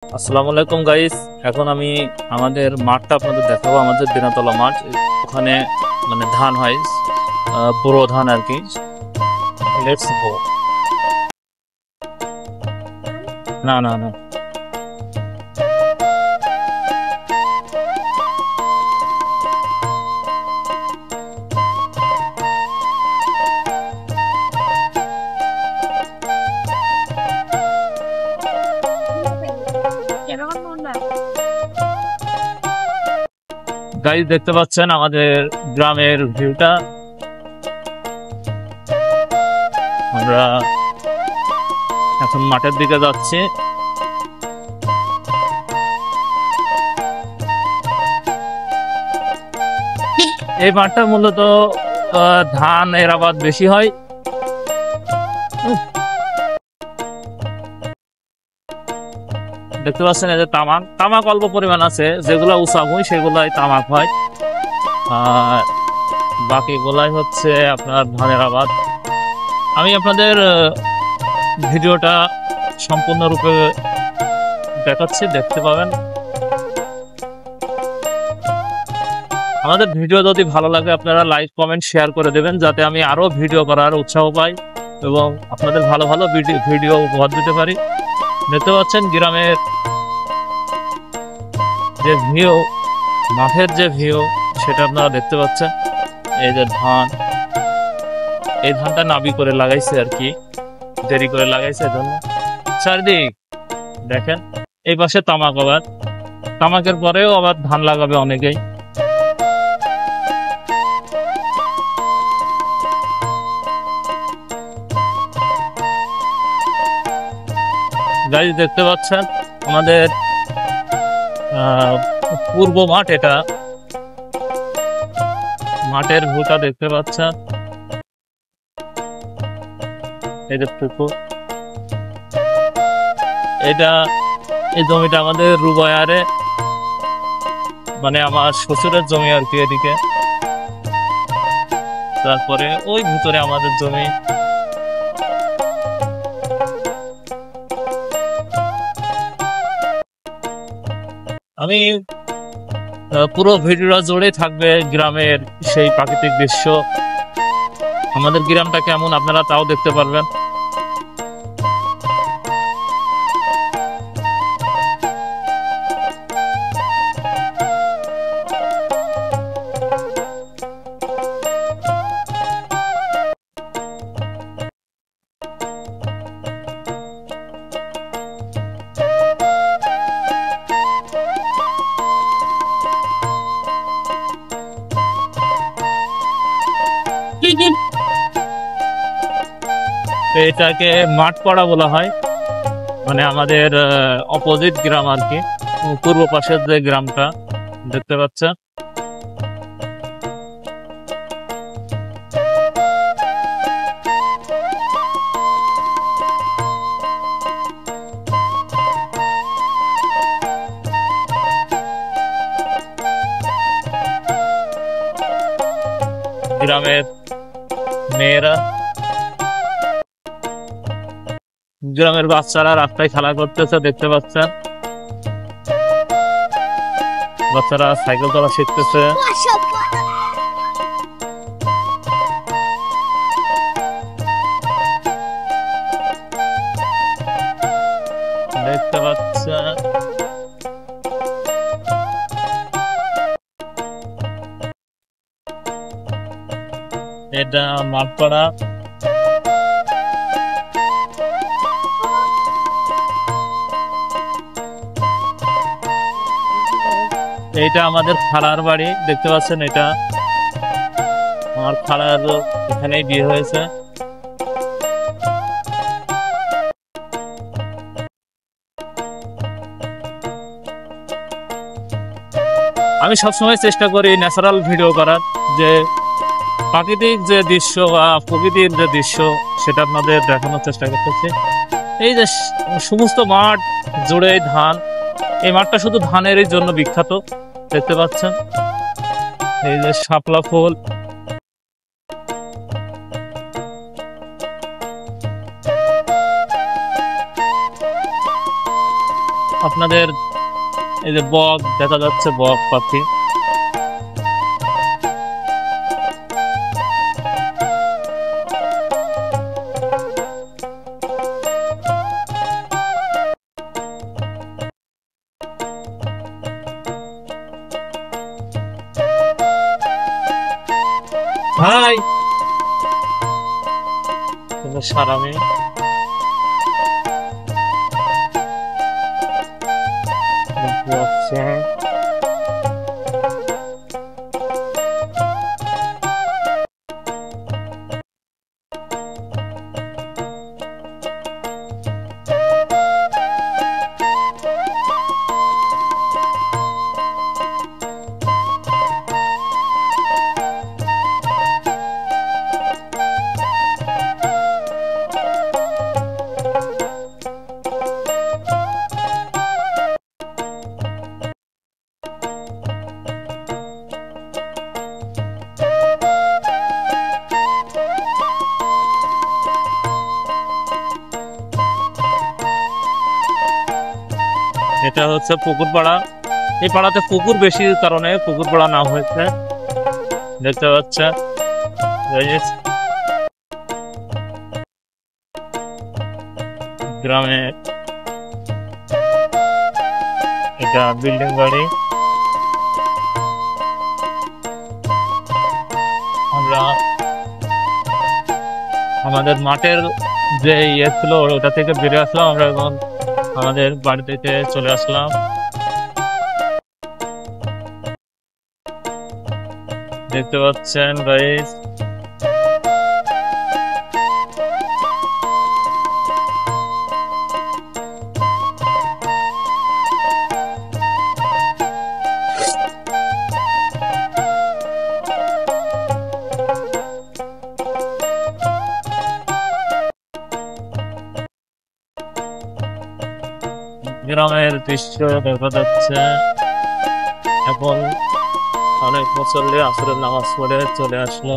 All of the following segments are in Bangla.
আসসালামু আলাইকুম গাইস। এখন আমি আমাদের মাঠটা আপনাদের দেখাবো। আমাদের দিনাতলা মাঠ, ওখানে মানে ধান হয়, বোরো ধান আর কি। Let's go. না না না, গাইস দেখতে পাচ্ছেন আমাদের গ্রামের ভিউটা। আমরা এখন মাঠের দিকে যাচ্ছি। এই মাঠটা মূলত ধান এর আবাদ বেশি হয়। দেখতে পাচ্ছেন এই যে তামাক তামাক অল্প পরিমাণ আছে, যেগুলো উঁচা ভুঁই সেগুলাই তামাক হয়, আর বাকিগুলাই হচ্ছে আপনার ধানের আবাদ। আমি আপনাদের ভিডিওটা সম্পূর্ণরূপে দেখাচ্ছি, দেখতে পাবেন। আমাদের ভিডিও যদি ভালো লাগে আপনারা লাইক কমেন্ট শেয়ার করে দেবেন, যাতে আমি আরো ভিডিও করার উৎসাহ পাই এবং আপনাদের ভালো ভালো ভিডিও উপহার দিতে পারি। দেখতে পাচ্ছেন গ্রামের যে ভিউ, মাঠের যে ভিউ সেটা আপনারা দেখতে পাচ্ছেন। এই যে ধান, এই ধানটা নাবি করে লাগাইছে আর কি, দেরি করে লাগাইছে এজন্য। চারিদিক দেখেন, এই পাশে তামাক আবাদ, তামাকের পরেও আবার ধান লাগাবে অনেকেই। গাইজ দেখতে পাচ্ছেন আমাদের পূর্ব মাঠ, এটা মাঠের ভিউটা দেখতে পাচ্ছেন। এই যে পুকুর, এটা এই জমিটা আমাদের রুবায়ারে, মানে আমার শ্বশুরের জমি আর কি এদিকে। তারপরে ওই ভিতরে আমাদের জমি। আমি পুরো ভিডিওটা জুড়ে থাকবে গ্রামের সেই প্রাকৃতিক দৃশ্য। আমাদের গ্রামটা কেমন আপনারা তাও দেখতে পারবেন। এটাকে মাঠপাড়া বলা হয়, মানে আমাদের অপোজিট গ্রাম আর কি, পূর্ব পাশের যে গ্রামটা দেখতে পাচ্ছেন। গ্রামের মেয়েরা, গ্রামের বাচ্চারা রাস্তায় খেলা করতেছে দেখতে পাচ্ছেন। বাচ্চারা সাইকেল চালা শিখতেছে। দেখতে পাচ্ছেন এটা মাঠপাড়া। এইটা আমাদের খালার বাড়ি, দেখতে পাচ্ছেন। এটা আমার খালার, এখানেই বিয়ে হয়েছে। আমি সবসময় চেষ্টা করি ন্যাচারাল ভিডিও করার, যে প্রাকৃতিক যে দৃশ্য বা প্রকৃতির যে দৃশ্য সেটা আপনাদের দেখানোর চেষ্টা করতেছি। এই যে সমস্ত মাঠ জুড়ে ধান, এই মাঠটা শুধু ধানেরই জন্য বিখ্যাত। দেখতে পাচ্ছেন এই যে শাপলা ফুল, আপনাদের এই যে বক দেখা যাচ্ছে, বক পাখি। ভাই সারামি আচ্ছা, এটা হচ্ছে পুকুর পাড়া। এই পাড়াতে পুকুর বেশি কারণে পুকুর পাড়া নাম হয়েছে। দেখতে পাচ্ছে গ্রামে এটা বিল্ডিং বাড়ি। আমরা আমাদের মাঠের যে ইয়ে ছিল ওটা থেকে বেরিয়ে আসলাম, আমরা এখন আমাদের বাড়িতে চলে আসলাম। দেখতে পাচ্ছেন গাইস, গ্রামের দৃশ্য দেখা যাচ্ছে। এখন অনেক মুসল্লি আসরের নামাজ পড়ে চলে আসলো।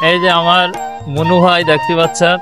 এই যে আমার মনু ভাই দেখতে পাচ্ছেন,